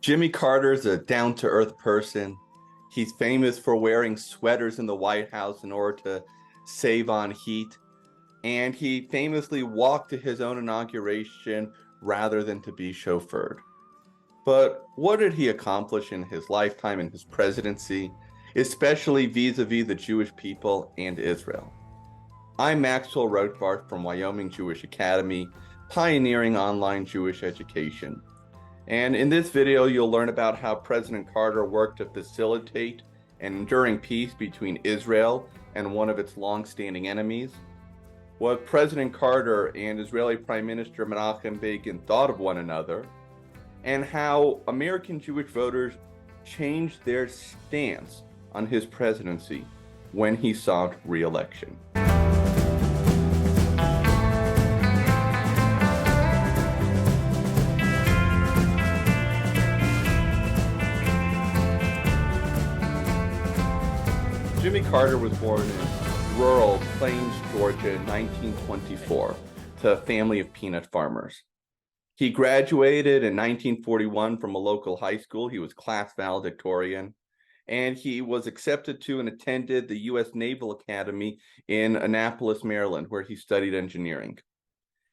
Jimmy Carter's a down-to-earth person. He's famous for wearing sweaters in the White House in order to save on heat. And he famously walked to his own inauguration rather than to be chauffeured. But what did he accomplish in his lifetime in his presidency, especially vis-a-vis the Jewish people and Israel? I'm Maxwell Rotbart from Wyoming Jewish Academy, pioneering online Jewish education. And in this video, you'll learn about how President Carter worked to facilitate an enduring peace between Israel and one of its long-standing enemies, what President Carter and Israeli Prime Minister Menachem Begin thought of one another, and how American Jewish voters changed their stance on his presidency when he sought re-election. Jimmy Carter was born in rural Plains, Georgia in 1924 to a family of peanut farmers. He graduated in 1941 from a local high school. He was class valedictorian, and he was accepted to and attended the U.S. Naval Academy in Annapolis, Maryland, where he studied engineering.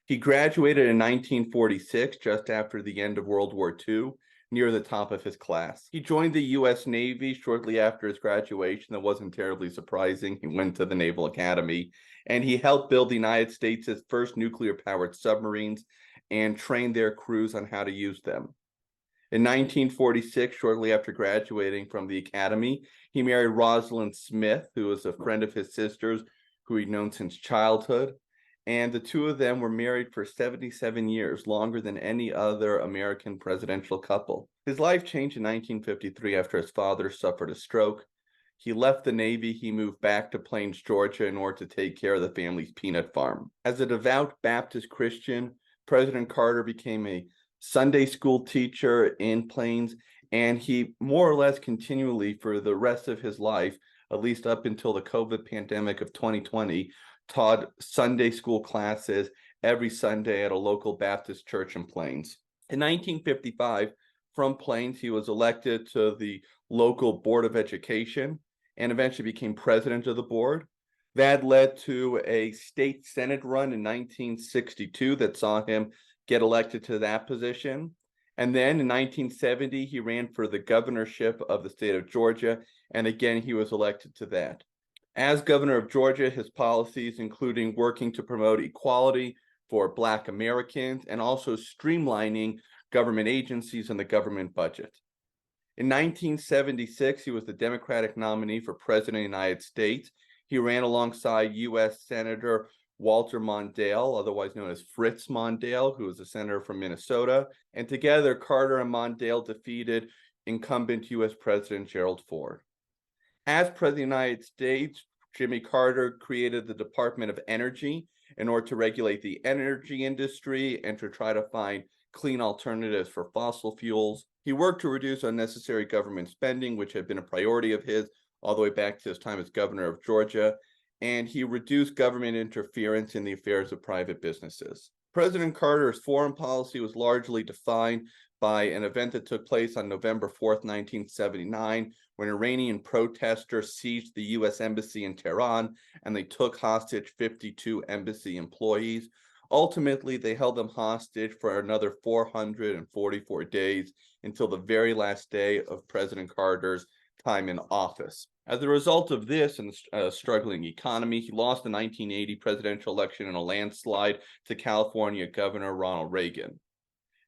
He graduated in 1946, just after the end of World War II, near the top of his class. He joined the U.S. Navy shortly after his graduation. That wasn't terribly surprising. He went to the Naval Academy, and he helped build the United States' first nuclear-powered submarines and trained their crews on how to use them. In 1946, shortly after graduating from the academy, he married Rosalind Smith, who was a friend of his sister's, who he'd known since childhood. And the two of them were married for 77 years, longer than any other American presidential couple. His life changed in 1953 after his father suffered a stroke. He left the Navy. He moved back to Plains, Georgia, in order to take care of the family's peanut farm. As a devout Baptist Christian, President Carter became a Sunday school teacher in Plains, and he more or less continually for the rest of his life, at least up until the COVID pandemic of 2020, taught Sunday school classes every Sunday at a local Baptist church in Plains. In 1955, from Plains, he was elected to the local Board of Education and eventually became president of the board. That led to a state Senate run in 1962 that saw him get elected to that position. And then in 1970, he ran for the governorship of the state of Georgia, and again, he was elected to that. As governor of Georgia, his policies including working to promote equality for Black Americans and also streamlining government agencies and the government budget. In 1976, he was the Democratic nominee for President of the United States. He ran alongside U.S. Senator Walter Mondale, otherwise known as Fritz Mondale, who was a senator from Minnesota. And together, Carter and Mondale defeated incumbent U.S. President Gerald Ford. As President of the United States, Jimmy Carter created the Department of Energy in order to regulate the energy industry and to try to find clean alternatives for fossil fuels. He worked to reduce unnecessary government spending, which had been a priority of his all the way back to his time as governor of Georgia, and he reduced government interference in the affairs of private businesses. President Carter's foreign policy was largely defined by an event that took place on November 4th, 1979, when Iranian protesters seized the U.S. Embassy in Tehran, and they took hostage 52 embassy employees. Ultimately, they held them hostage for another 444 days until the very last day of President Carter's time in office. As a result of this and a struggling economy, he lost the 1980 presidential election in a landslide to California Governor Ronald Reagan.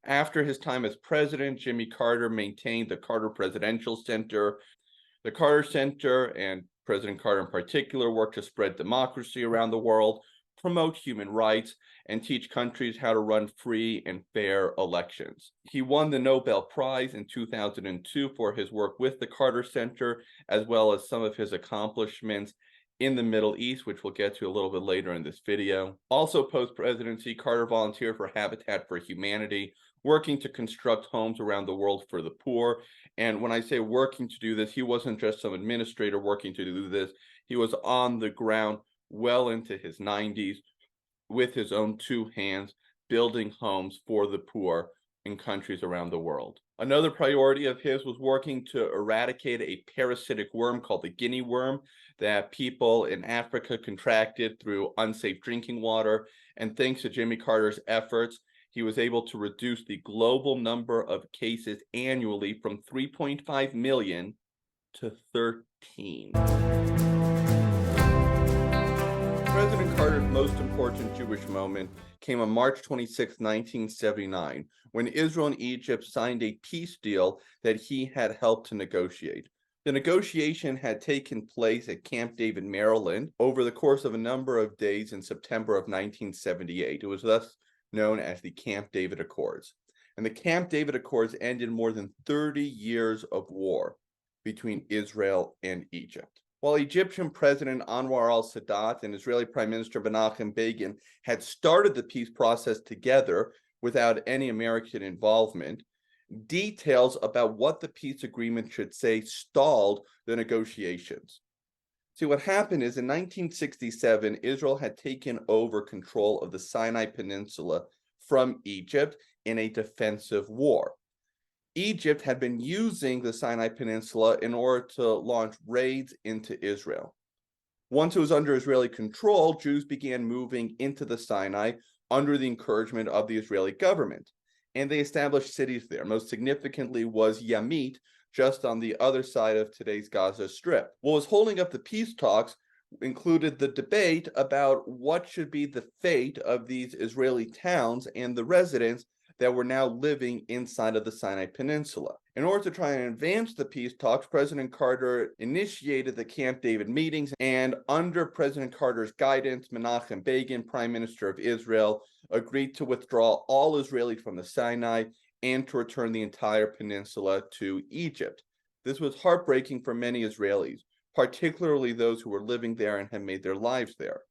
After his time as president, Jimmy Carter maintained the Carter Presidential Center. The Carter Center, and President Carter in particular, worked to spread democracy around the world, promote human rights, and teach countries how to run free and fair elections. He won the Nobel Prize in 2002 for his work with the Carter Center, as well as some of his accomplishments in the Middle East, which we'll get to a little bit later in this video. Also post-presidency, Carter volunteered for Habitat for Humanity, working to construct homes around the world for the poor. And when I say working to do this, he wasn't just some administrator working to do this. He was on the ground well into his 90s with his own two hands, building homes for the poor in countries around the world. Another priority of his was working to eradicate a parasitic worm called the guinea worm that people in Africa contracted through unsafe drinking water. And thanks to Jimmy Carter's efforts, he was able to reduce the global number of cases annually from 3.5 million to 13. President Carter's most important Jewish moment came on March 26, 1979, when Israel and Egypt signed a peace deal that he had helped to negotiate. The negotiation had taken place at Camp David, Maryland, over the course of a number of days in September of 1978. It was thus known as the Camp David Accords. And the Camp David Accords ended more than 30 years of war between Israel and Egypt. While Egyptian President Anwar al-Sadat and Israeli Prime Minister Menachem Begin had started the peace process together without any American involvement, details about what the peace agreement should say stalled the negotiations. See, what happened is in 1967, Israel had taken over control of the Sinai Peninsula from Egypt in a defensive war. Egypt had been using the Sinai Peninsula in order to launch raids into Israel. Once it was under Israeli control, Jews began moving into the Sinai under the encouragement of the Israeli government, and they established cities there. Most significantly was Yamit, just on the other side of today's Gaza Strip. What was holding up the peace talks included the debate about what should be the fate of these Israeli towns and the residents that were now living inside of the Sinai Peninsula. In order to try and advance the peace talks, President Carter initiated the Camp David meetings, and under President Carter's guidance, Menachem Begin, Prime Minister of Israel, agreed to withdraw all Israelis from the Sinai and to return the entire peninsula to Egypt. This was heartbreaking for many Israelis, particularly those who were living there and had made their lives there.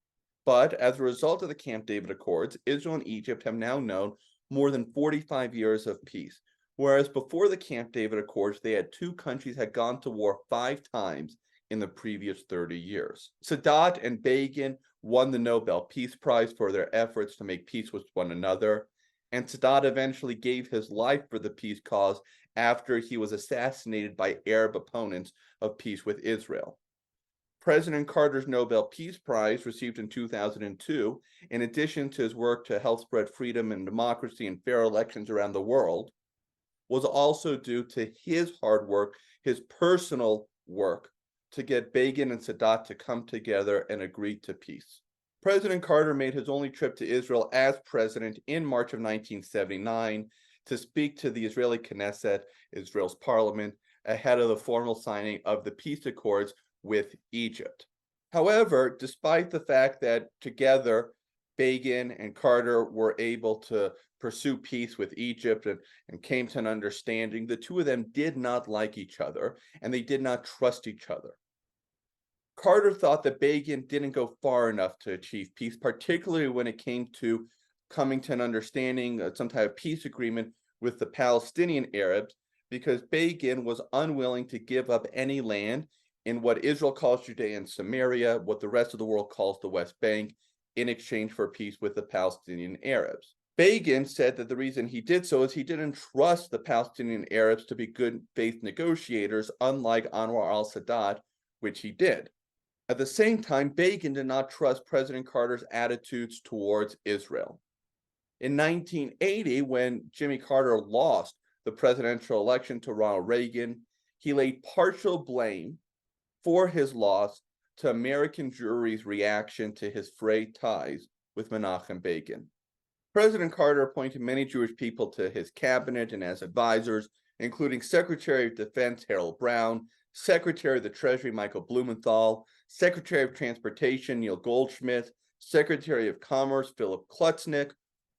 But as a result of the Camp David Accords, Israel and Egypt have now known more than 45 years of peace, whereas before the Camp David Accords, two countries had gone to war 5 times in the previous 30 years. Sadat and Begin won the Nobel Peace Prize for their efforts to make peace with one another, and Sadat eventually gave his life for the peace cause after he was assassinated by Arab opponents of peace with Israel. President Carter's Nobel Peace Prize, received in 2002, in addition to his work to help spread freedom and democracy and fair elections around the world, was also due to his hard work, his personal work, to get Begin and Sadat to come together and agree to peace. President Carter made his only trip to Israel as president in March of 1979 to speak to the Israeli Knesset, Israel's parliament, ahead of the formal signing of the peace accords with Egypt. However, despite the fact that together Begin and Carter were able to pursue peace with Egypt and came to an understanding, the two of them did not like each other and they did not trust each other. Carter thought that Begin didn't go far enough to achieve peace, particularly when it came to coming to an understanding, some type of peace agreement with the Palestinian Arabs, because Begin was unwilling to give up any land in what Israel calls Judea and Samaria, what the rest of the world calls the West Bank, in exchange for peace with the Palestinian Arabs. Begin said that the reason he did so is he didn't trust the Palestinian Arabs to be good faith negotiators, unlike Anwar al-Sadat, which he did. At the same time, Begin did not trust President Carter's attitudes towards Israel. In 1980, when Jimmy Carter lost the presidential election to Ronald Reagan, he laid partial blame for his loss to American Jewry's reaction to his frayed ties with Menachem Begin. President Carter appointed many Jewish people to his cabinet and as advisors, including Secretary of Defense Harold Brown, Secretary of the Treasury Michael Blumenthal, Secretary of Transportation Neil Goldschmidt, Secretary of Commerce Philip Klutznick,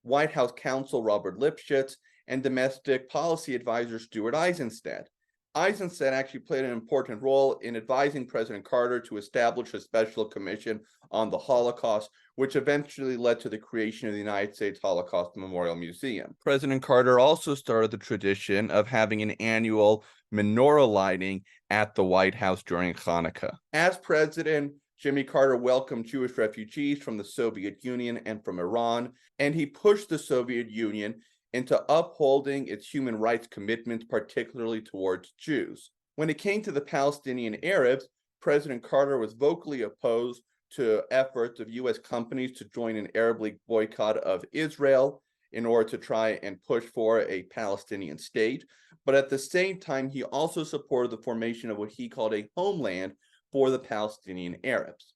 White House Counsel Robert Lipschitz, and Domestic Policy Advisor Stuart Eisenstadt. Eisenstadt actually played an important role in advising President Carter to establish a special commission on the Holocaust, which eventually led to the creation of the United States Holocaust Memorial Museum. President Carter also started the tradition of having an annual menorah lighting at the White House during Hanukkah. As president, Jimmy Carter welcomed Jewish refugees from the Soviet Union and from Iran, and he pushed the Soviet Union into upholding its human rights commitments, particularly towards Jews. When it came to the Palestinian Arabs, President Carter was vocally opposed to efforts of U.S. companies to join an Arab League boycott of Israel in order to try and push for a Palestinian state. But at the same time, he also supported the formation of what he called a homeland for the Palestinian Arabs.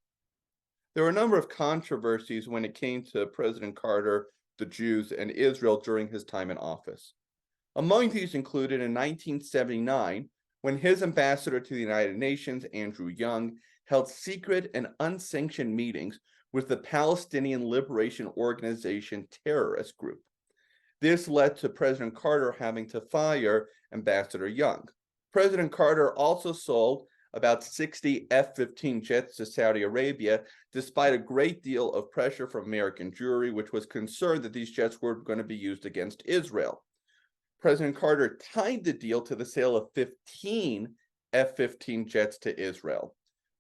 There were a number of controversies when it came to President Carter, the Jews, and Israel during his time in office. Among these included in 1979, when his ambassador to the United Nations, Andrew Young, held secret and unsanctioned meetings with the Palestinian Liberation Organization terrorist group. This led to President Carter having to fire Ambassador Young. President Carter also sold about 60 F-15 jets to Saudi Arabia, despite a great deal of pressure from American Jewry, which was concerned that these jets were going to be used against Israel. President Carter tied the deal to the sale of 15 F-15 jets to Israel.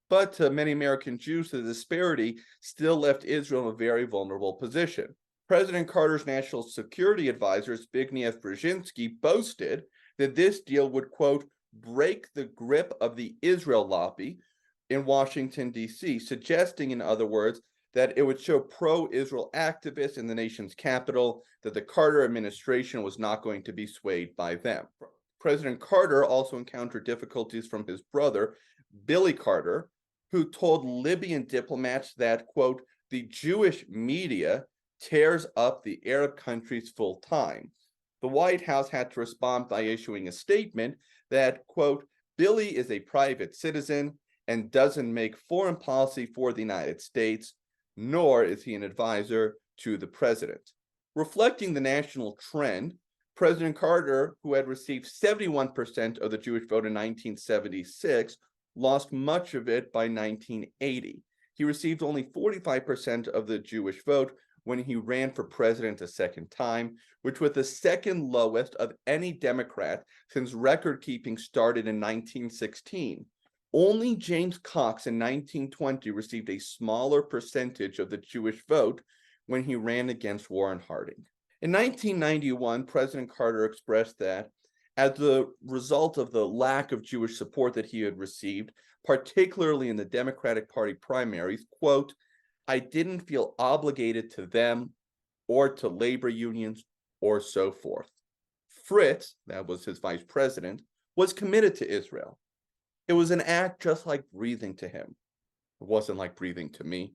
But to many American Jews, the disparity still left Israel in a very vulnerable position. President Carter's national security advisor, Zbigniew Brzezinski, boasted that this deal would, quote, break the grip of the Israel lobby in Washington, D.C., suggesting, in other words, that it would show pro-Israel activists in the nation's capital that the Carter administration was not going to be swayed by them. President Carter also encountered difficulties from his brother, Billy Carter, who told Libyan diplomats that, quote, the Jewish media tears up the Arab countries full time. The White House had to respond by issuing a statement that, quote, Billy is a private citizen and doesn't make foreign policy for the United States, nor is he an advisor to the president. Reflecting the national trend, President Carter, who had received 71% of the Jewish vote in 1976, lost much of it by 1980. He received only 45% of the Jewish vote when he ran for president a second time, which was the second lowest of any Democrat since record-keeping started in 1916. Only James Cox in 1920 received a smaller percentage of the Jewish vote when he ran against Warren Harding. In 1991, President Carter expressed that, as a result of the lack of Jewish support that he had received, particularly in the Democratic Party primaries, quote, I didn't feel obligated to them or to labor unions or so forth. Fritz, that was his vice president, was committed to Israel. It was an act just like breathing to him. It wasn't like breathing to me.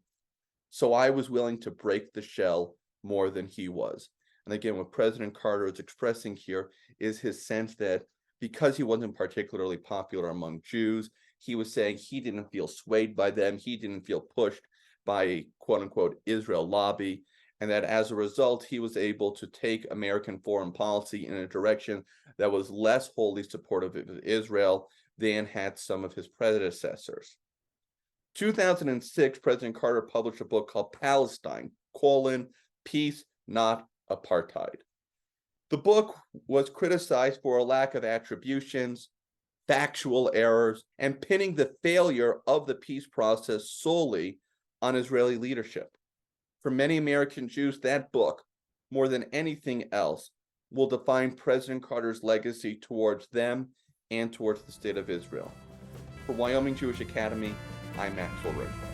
So I was willing to break the shell more than he was. And again, what President Carter is expressing here is his sense that because he wasn't particularly popular among Jews, he was saying he didn't feel swayed by them, he didn't feel pushed by a quote-unquote Israel lobby, and that as a result, he was able to take American foreign policy in a direction that was less wholly supportive of Israel than had some of his predecessors. 2006, President Carter published a book called Palestine, Peace, Not Apartheid. The book was criticized for a lack of attributions, factual errors, and pinning the failure of the peace process solely on Israeli leadership. For many American Jews, that book, more than anything else, will define President Carter's legacy towards them and towards the state of Israel. For Wyoming Jewish Academy, I'm Maxwell Rotbart.